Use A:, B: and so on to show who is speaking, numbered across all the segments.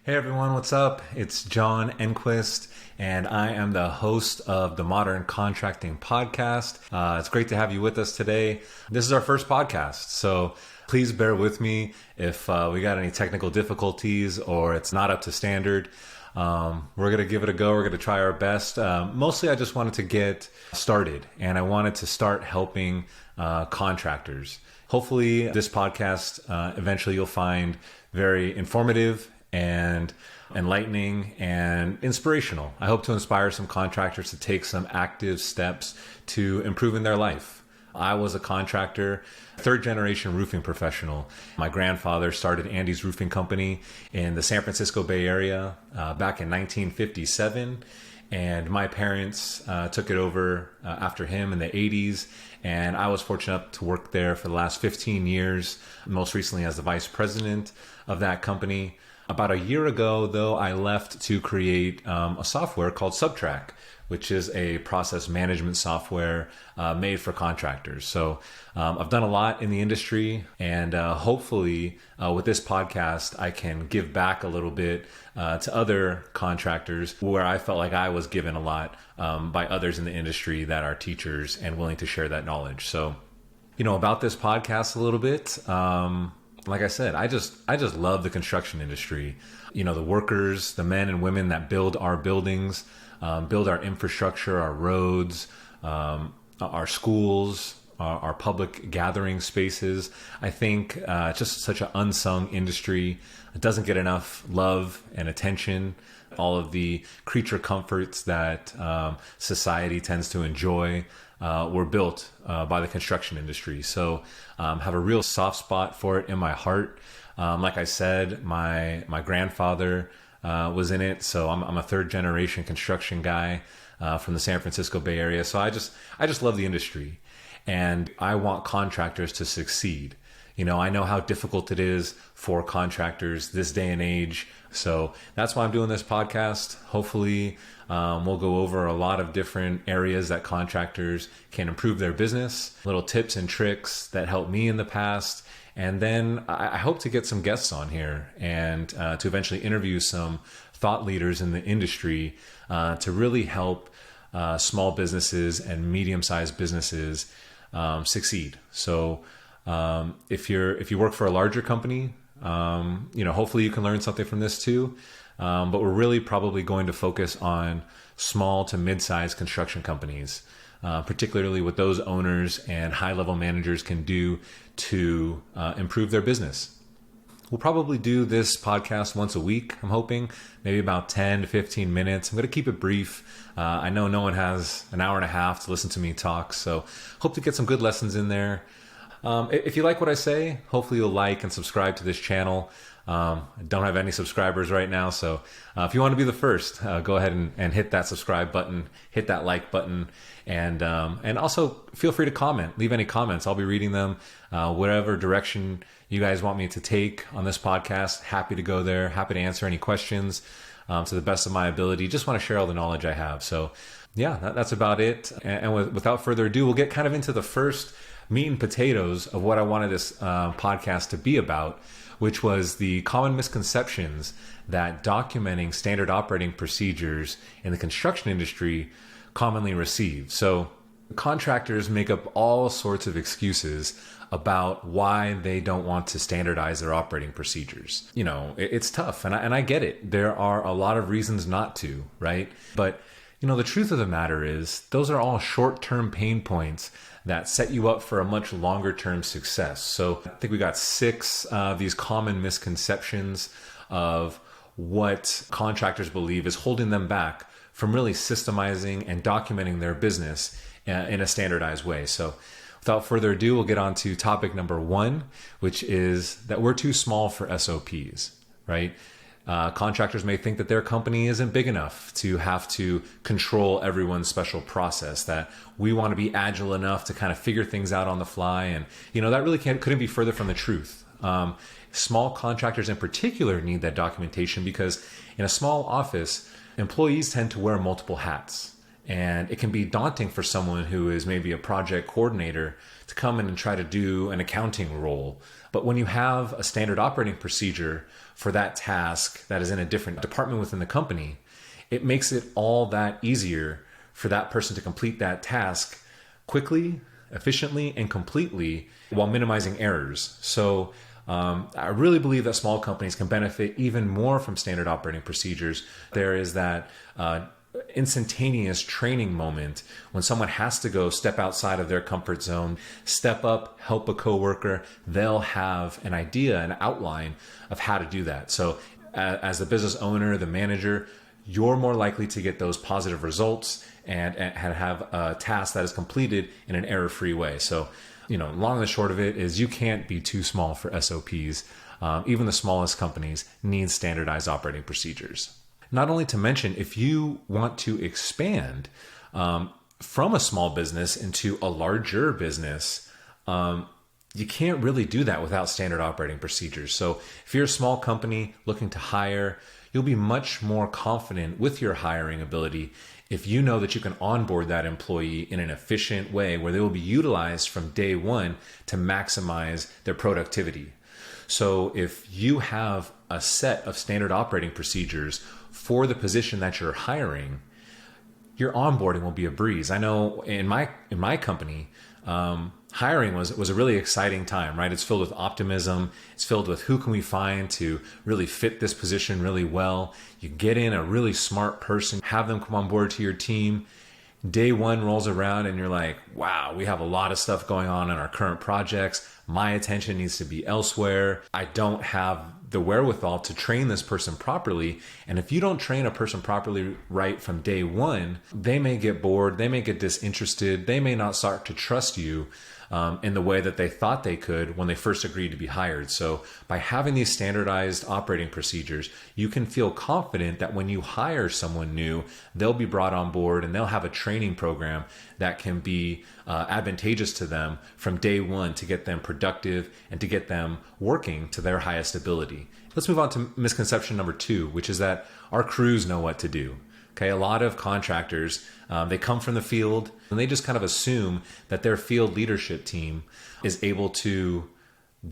A: Hey everyone, what's up? It's John Enquist, and I am the host of the Modern Contracting Podcast. It's great to have you with us today. This is our first podcast, so please bear with me if we got any technical difficulties or it's not up to standard. We're going to give it a go. We're going to try our best. Mostly I just wanted to get started, and I wanted to start helping contractors. Hopefully this podcast eventually you'll find very informative and enlightening and inspirational. I hope to inspire some contractors to take some active steps to improving their life. I was a contractor, third generation roofing professional. My grandfather started Andy's Roofing Company in the San Francisco Bay Area back in 1957. And my parents took it over after him in the 80s. And I was fortunate to work there for the last 15 years, most recently as the vice president of that company. About a year ago, though, I left to create a software called Subtrack, which is a process management software made for contractors. So I've done a lot in the industry, and hopefully with this podcast, I can give back a little bit to other contractors where I felt like I was given a lot by others in the industry that are teachers and willing to share that knowledge. So, about this podcast a little bit. Like I said, I just love the construction industry. The workers, the men and women that build our buildings, build our infrastructure, our roads, our schools, our public gathering spaces. I think it's just such an unsung industry. It doesn't get enough love and attention. All of the creature comforts that society tends to enjoy were built by the construction industry. So have a real soft spot for it in my heart. Like I said, my grandfather was in it. So I'm a third generation construction guy from the San Francisco Bay Area. So I just love the industry, and I want contractors to succeed. I know how difficult it is for contractors this day and age. So that's why I'm doing this podcast. Hopefully, we'll go over a lot of different areas that contractors can improve their business, little tips and tricks that helped me in the past. And then I hope to get some guests on here and to eventually interview some thought leaders in the industry to really help small businesses and medium-sized businesses succeed. So if you work for a larger company, hopefully you can learn something from this too. But we're really probably going to focus on small to mid-sized construction companies, particularly what those owners and high-level managers can do to improve their business. We'll probably do this podcast once a week, I'm hoping, maybe about 10 to 15 minutes. I'm going to keep it brief. I know no one has an hour and a half to listen to me talk, so hope to get some good lessons in there. If you like what I say, hopefully you'll like and subscribe to this channel. I don't have any subscribers right now, so if you want to be the first, go ahead and hit that subscribe button, hit that like button, and also feel free to comment. Leave any comments. I'll be reading them. Whatever direction you guys want me to take on this podcast, happy to go there. Happy to answer any questions to the best of my ability. Just want to share all the knowledge I have. So yeah, that's about it. And without further ado, we'll get kind of into the first meat and potatoes of what I wanted this podcast to be about, which was the common misconceptions that documenting standard operating procedures in the construction industry commonly receive. So contractors make up all sorts of excuses about why they don't want to standardize their operating procedures. It's tough, and I get it. There are a lot of reasons not to, right? But the truth of the matter is those are all short-term pain points that set you up for a much longer term success. So I think we got 6 of these common misconceptions of what contractors believe is holding them back from really systemizing and documenting their business in a standardized way. So without further ado, we'll get on to topic number 1, which is that we're too small for SOPs, right? Contractors may think that their company isn't big enough to have to control everyone's special process, that we want to be agile enough to kind of figure things out on the fly. And, that really couldn't be further from the truth. Small contractors in particular need that documentation because in a small office, employees tend to wear multiple hats. And it can be daunting for someone who is maybe a project coordinator to come in and try to do an accounting role. But when you have a standard operating procedure for that task that is in a different department within the company, it makes it all that easier for that person to complete that task quickly, efficiently, and completely while minimizing errors. So I really believe that small companies can benefit even more from standard operating procedures. There is that instantaneous training moment when someone has to go step outside of their comfort zone, step up, help a coworker. They'll have an idea, an outline of how to do that. So as the business owner, the manager, you're more likely to get those positive results and have a task that is completed in an error-free way. So, long and the short of it is you can't be too small for SOPs. Even the smallest companies need standardized operating procedures. Not only to mention, if you want to expand from a small business into a larger business, you can't really do that without standard operating procedures. So if you're a small company looking to hire, you'll be much more confident with your hiring ability if you know that you can onboard that employee in an efficient way where they will be utilized from day one to maximize their productivity. So if you have a set of standard operating procedures for the position that you're hiring, your onboarding will be a breeze. I know in my company, hiring was a really exciting time, right? It's filled with optimism. It's filled with who can we find to really fit this position really well. You get in a really smart person, have them come on board to your team. Day one rolls around and you're like, wow, we have a lot of stuff going on in our current projects. My attention needs to be elsewhere. I don't have the wherewithal to train this person properly. And if you don't train a person properly right from day one, they may get bored. They may get disinterested. They may not start to trust you in the way that they thought they could when they first agreed to be hired. So by having these standardized operating procedures, you can feel confident that when you hire someone new, they'll be brought on board and they'll have a training program that can be advantageous to them from day one to get them productive and to get them working to their highest ability. Let's move on to misconception number 2, which is that our crews know what to do. Okay, a lot of contractors, they come from the field and they just kind of assume that their field leadership team is able to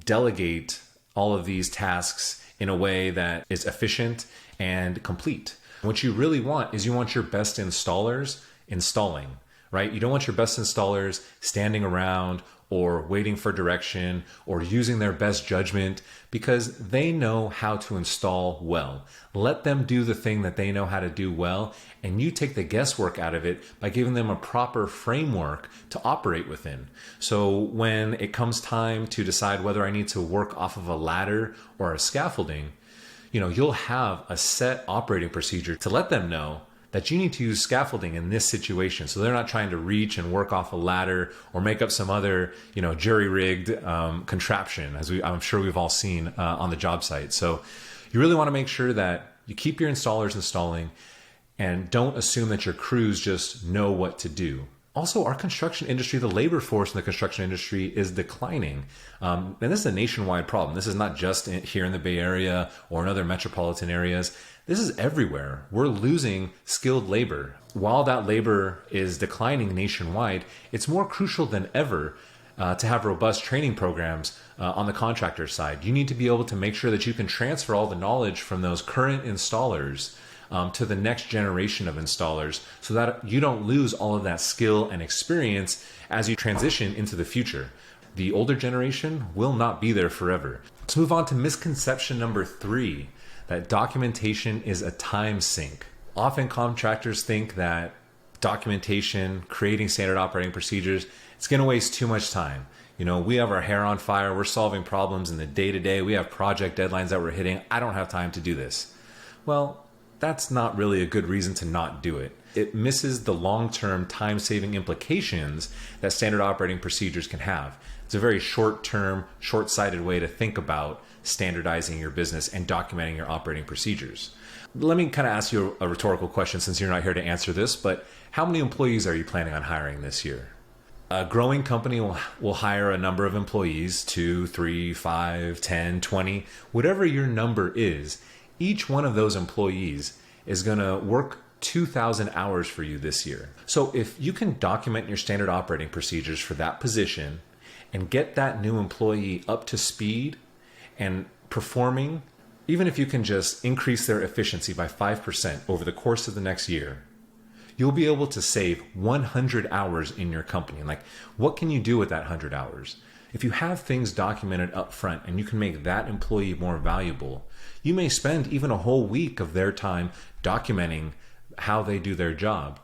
A: delegate all of these tasks in a way that is efficient and complete. What you really want is you want your best installers installing, right? You don't want your best installers standing around or waiting for direction or using their best judgment because they know how to install well. Let them do the thing that they know how to do well, and you take the guesswork out of it by giving them a proper framework to operate within. So when it comes time to decide whether I need to work off of a ladder or a scaffolding, you'll have a set operating procedure to let them know that you need to use scaffolding in this situation. So they're not trying to reach and work off a ladder or make up some other, jury-rigged contraption, as I'm sure we've all seen on the job site. So you really want to make sure that you keep your installers installing and don't assume that your crews just know what to do. Also, our construction industry, the labor force in the construction industry is declining. And this is a nationwide problem. This is not just here in the Bay Area or in other metropolitan areas. This is everywhere. We're losing skilled labor. While that labor is declining nationwide, it's more crucial than ever to have robust training programs on the contractor side. You need to be able to make sure that you can transfer all the knowledge from those current installers to the next generation of installers so that you don't lose all of that skill and experience as you transition into the future. The older generation will not be there forever. Let's move on to misconception number 3, that documentation is a time sink. Often contractors think that documentation, creating standard operating procedures, it's going to waste too much time. We have our hair on fire. We're solving problems in the day-to-day. We have project deadlines that we're hitting. I don't have time to do this. Well, that's not really a good reason to not do it. It misses the long-term time-saving implications that standard operating procedures can have. It's a very short-term, short-sighted way to think about standardizing your business and documenting your operating procedures. Let me kind of ask you a rhetorical question since you're not here to answer this, but how many employees are you planning on hiring this year? A growing company will hire a number of employees, 2, 3, 5, 10, 20, whatever your number is. Each one of those employees is going to work 2,000 hours for you this year. So if you can document your standard operating procedures for that position and get that new employee up to speed and performing, even if you can just increase their efficiency by 5% over the course of the next year, you'll be able to save 100 hours in your company. And like, what can you do with that 100 hours? If you have things documented up front and you can make that employee more valuable, you may spend even a whole week of their time documenting how they do their job.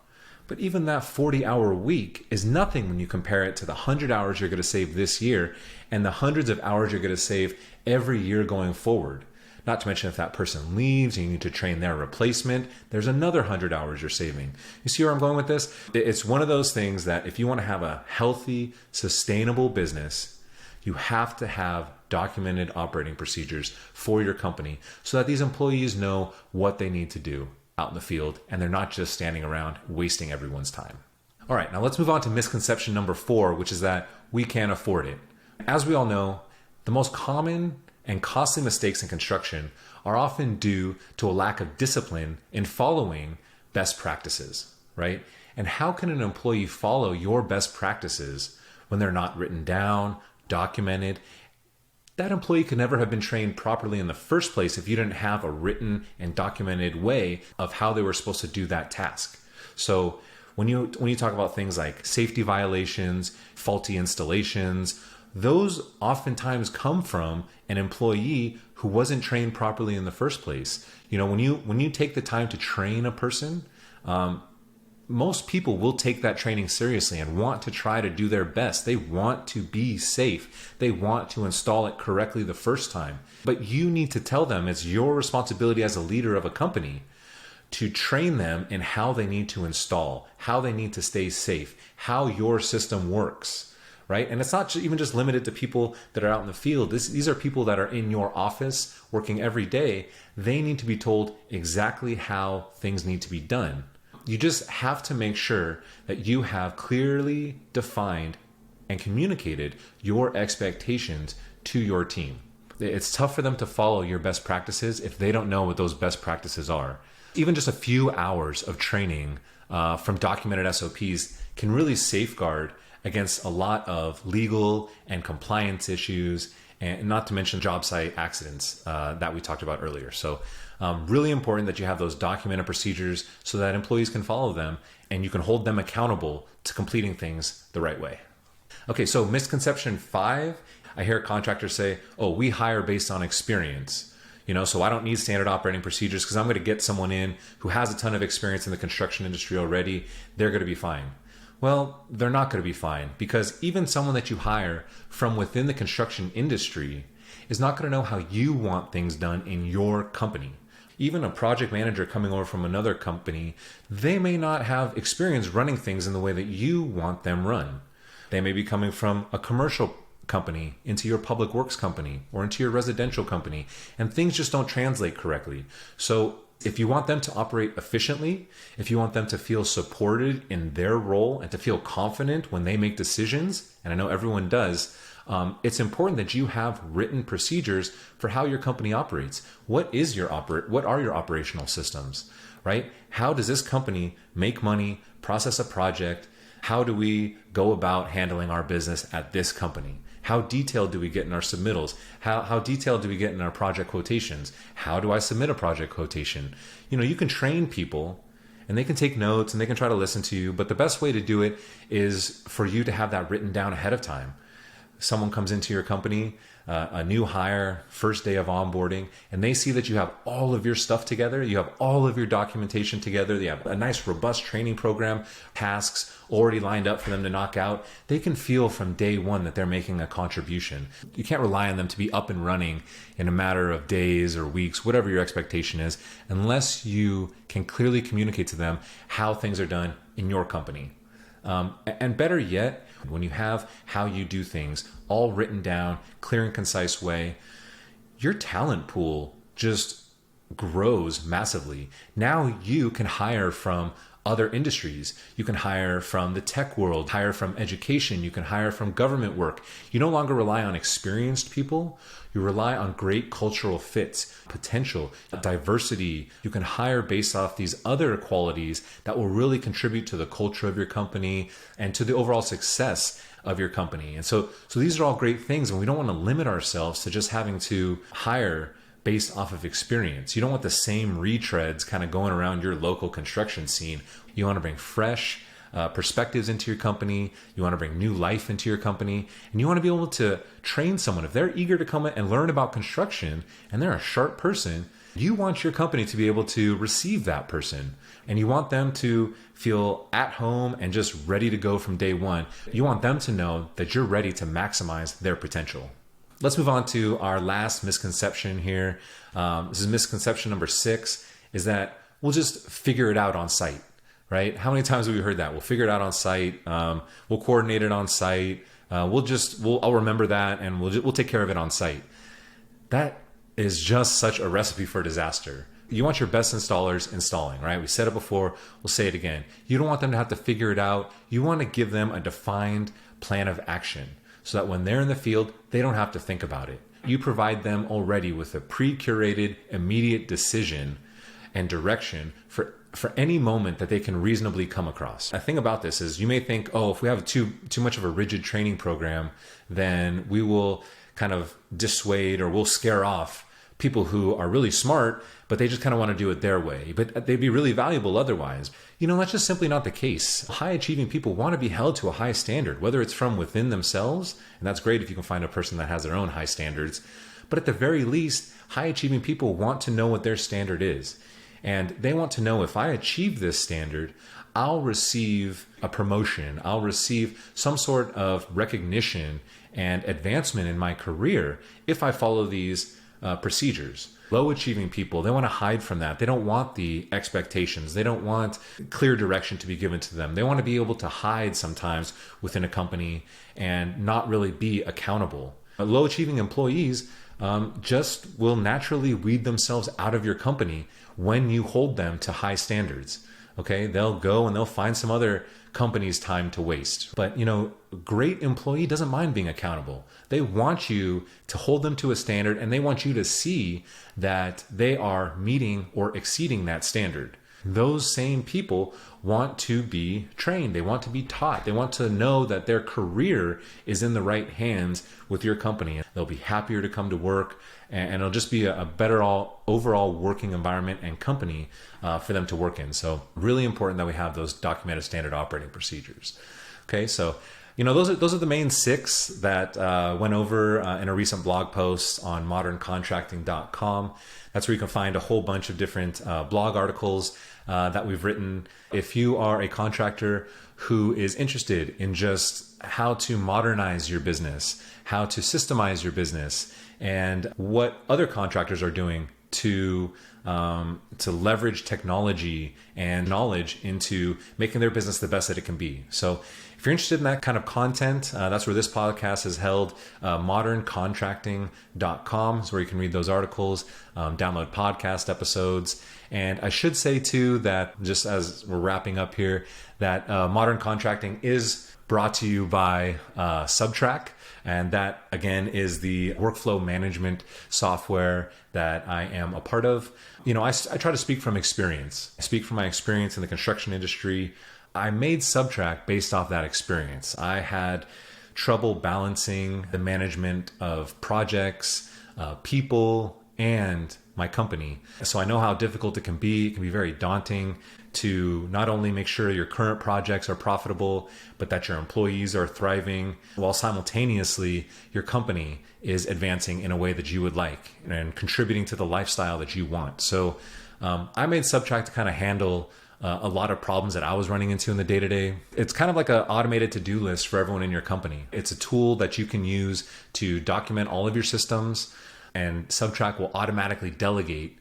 A: But even that 40-hour week is nothing when you compare it to the 100 hours you're going to save this year and the hundreds of hours you're going to save every year going forward. Not to mention if that person leaves and you need to train their replacement, there's another 100 hours you're saving. You see where I'm going with this? It's one of those things that if you want to have a healthy, sustainable business, you have to have documented operating procedures for your company so that these employees know what they need to do out in the field and they're not just standing around wasting everyone's time. All right, now let's move on to misconception number 4, which is that we can't afford it. As we all know, the most common and costly mistakes in construction are often due to a lack of discipline in following best practices, right? And how can an employee follow your best practices when they're not written down, documented? That employee could never have been trained properly in the first place if you didn't have a written and documented way of how they were supposed to do that task. So when you talk about things like safety violations, faulty installations, those oftentimes come from an employee who wasn't trained properly in the first place. You know, when you take the time to train a person, most people will take that training seriously and want to try to do their best. They want to be safe. They want to install it correctly the first time. But you need to tell them it's your responsibility as a leader of a company to train them in how they need to install, how they need to stay safe, how your system works. Right? And it's not even just limited to people that are out in the field. These are people that are in your office working every day. They need to be told exactly how things need to be done. You just have to make sure that you have clearly defined and communicated your expectations to your team. It's tough for them to follow your best practices if they don't know what those best practices are. Even just a few hours of training from documented SOPs can really safeguard against a lot of legal and compliance issues, and not to mention job site accidents that we talked about earlier. So really important that you have those documented procedures so that employees can follow them and you can hold them accountable to completing things the right way. Okay, so misconception 5, I hear contractors say, oh, we hire based on experience. You know, so I don't need standard operating procedures because I'm going to get someone in who has a ton of experience in the construction industry already. They're going to be fine. Well, they're not going to be fine because even someone that you hire from within the construction industry is not going to know how you want things done in your company. Even a project manager coming over from another company, they may not have experience running things in the way that you want them run. They may be coming from a commercial company into your public works company or into your residential company, and things just don't translate correctly. So if you want them to operate efficiently, if you want them to feel supported in their role and to feel confident when they make decisions, and I know everyone does, it's important that you have written procedures for how your company operates. What are your operational systems, right? How does this company make money, process a project? How do we go about handling our business at this company? How detailed do we get in our submittals? How detailed do we get in our project quotations? How do I submit a project quotation? You know, you can train people and they can take notes and they can try to listen to you, but the best way to do it is for you to have that written down ahead of time. Someone comes into your company, a new hire, first day of onboarding, and they see that you have all of your stuff together, you have all of your documentation together, you have a nice robust training program, tasks already lined up for them to knock out. They can feel from day one that they're making a contribution. You can't rely on them to be up and running in a matter of days or weeks, whatever your expectation is, unless you can clearly communicate to them how things are done in your company. And better yet, when you have how you do things all written down, clear and concise way, your talent pool just grows massively. Now you can hire from other industries. You can hire from the tech world, hire from education, you can hire from government work. You no longer rely on experienced people. You rely on great cultural fits, potential, diversity. You can hire based off these other qualities that will really contribute to the culture of your company and to the overall success of your company. And so these are all great things, and we don't want to limit ourselves to just having to hire based off of experience. You don't want the same retreads kind of going around your local construction scene. You want to bring fresh perspectives into your company. You want to bring new life into your company, and you want to be able to train someone. If they're eager to come and learn about construction and they're a sharp person, you want your company to be able to receive that person, and you want them to feel at home and just ready to go from day one. You want them to know that you're ready to maximize their potential. Let's move on to our last misconception here. This is misconception number 6, is that we'll just figure it out on site, right? How many times have we heard that? We'll figure it out on site. We'll coordinate it on site. I'll remember that, and we'll take care of it on site. That is just such a recipe for disaster. You want your best installers installing, right? We said it before, we'll say it again. You don't want them to have to figure it out. You want to give them a defined plan of action so that when they're in the field, they don't have to think about it. You provide them already with a pre-curated, immediate decision and direction for any moment that they can reasonably come across. The thing about this is you may think, oh, if we have too much of a rigid training program, then we will kind of dissuade or we'll scare off people who are really smart, but they just kind of want to do it their way. But they'd be really valuable otherwise. That's just simply not the case. High achieving people want to be held to a high standard, whether it's from within themselves, and that's great if you can find a person that has their own high standards. But at the very least, high achieving people want to know what their standard is. And they want to know, if I achieve this standard, I'll receive a promotion, I'll receive some sort of recognition and advancement in my career if I follow these procedures. Low achieving people, they want to hide from that. They don't want the expectations. They don't want clear direction to be given to them. They want to be able to hide sometimes within a company and not really be accountable. Low achieving employees just will naturally weed themselves out of your company when you hold them to high standards. Okay, they'll go and they'll find some other company's time to waste. But a great employee doesn't mind being accountable. They want you to hold them to a standard, and they want you to see that they are meeting or exceeding that standard. Those same people want to be trained. They want to be taught. They want to know that their career is in the right hands with your company. They'll be happier to come to work, and it'll just be a better overall working environment and company for them to work in. So really important that we have those documented standard operating procedures. Okay, so those are the main 6 that went over in a recent blog post on moderncontracting.com. That's where you can find a whole bunch of different blog articles that we've written. If you are a contractor who is interested in just how to modernize your business, how to systemize your business, and what other contractors are doing to leverage technology and knowledge into making their business the best that it can be. So if you're interested in that kind of content, that's where this podcast is held. Moderncontracting.com is where you can read those articles, download podcast episodes. And I should say too that, just as we're wrapping up here, that Modern Contracting is brought to you by Subtrack. And that, again, is the workflow management software that I am a part of. I try to speak from experience. I speak from my experience in the construction industry. I made Subtrack based off that experience. I had trouble balancing the management of projects, people, and my company. So I know how difficult it can be. It can be very daunting to not only make sure your current projects are profitable, but that your employees are thriving, while simultaneously your company is advancing in a way that you would like and contributing to the lifestyle that you want. So I made Subtrack to kind of handle a lot of problems that I was running into in the day-to-day. It's kind of like an automated to-do list for everyone in your company. It's a tool that you can use to document all of your systems, and Subtrack will automatically delegate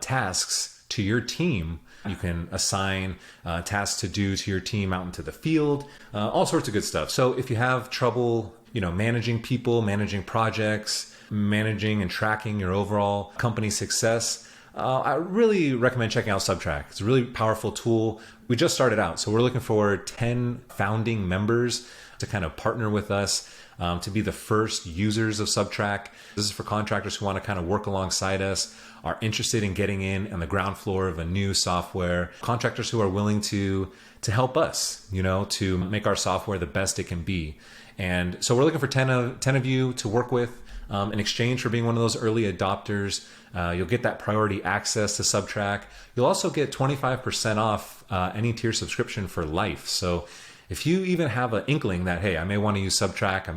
A: tasks to your team. You can assign tasks to do to your team out into the field, all sorts of good stuff. So if you have trouble, managing people, managing projects, managing and tracking your overall company success, I really recommend checking out Subtrack. It's a really powerful tool. We just started out, so we're looking for 10 founding members to kind of partner with us to be the first users of Subtrack. This is for contractors who want to kind of work alongside us, are interested in getting in on the ground floor of a new software, contractors who are willing to help us, to make our software the best it can be. And so we're looking for 10 of you to work with in exchange for being one of those early adopters. You'll get that priority access to Subtrack. You'll also get 25% off any tier subscription for life. So if you even have an inkling that, hey, I may want to use Subtrack,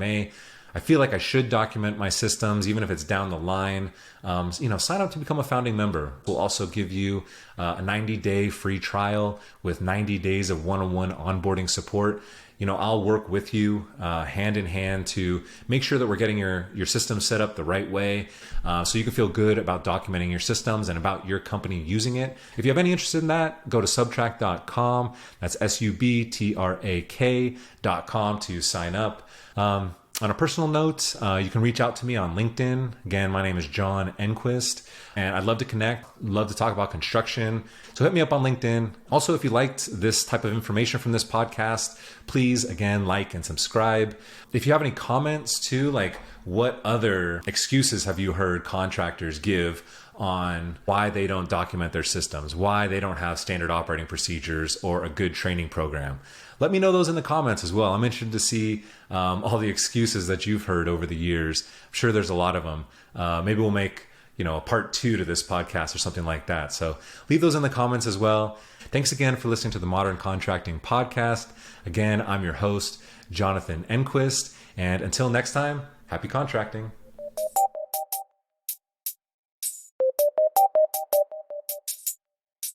A: I feel like I should document my systems, even if it's down the line, sign up to become a founding member. We'll also give you a 90-day free trial with 90 days of one-on-one onboarding support. I'll work with you hand in hand to make sure that we're getting your system set up the right way so you can feel good about documenting your systems and about your company using it. If you have any interest in that, go to subtrack.com. That's subtrack.com to sign up. On a personal note, you can reach out to me on LinkedIn. Again, my name is John Enquist, and I'd love to connect, love to talk about construction. So hit me up on LinkedIn. Also, if you liked this type of information from this podcast, please, again, like and subscribe. If you have any comments too, like what other excuses have you heard contractors give on why they don't document their systems, why they don't have standard operating procedures or a good training program? Let me know those in the comments as well. I'm interested to see all the excuses that you've heard over the years. I'm sure there's a lot of them. Maybe we'll make a part 2 to this podcast or something like that. So leave those in the comments as well. Thanks again for listening to the Modern Contracting Podcast. Again, I'm your host, Jonathan Enquist. And until next time, happy contracting.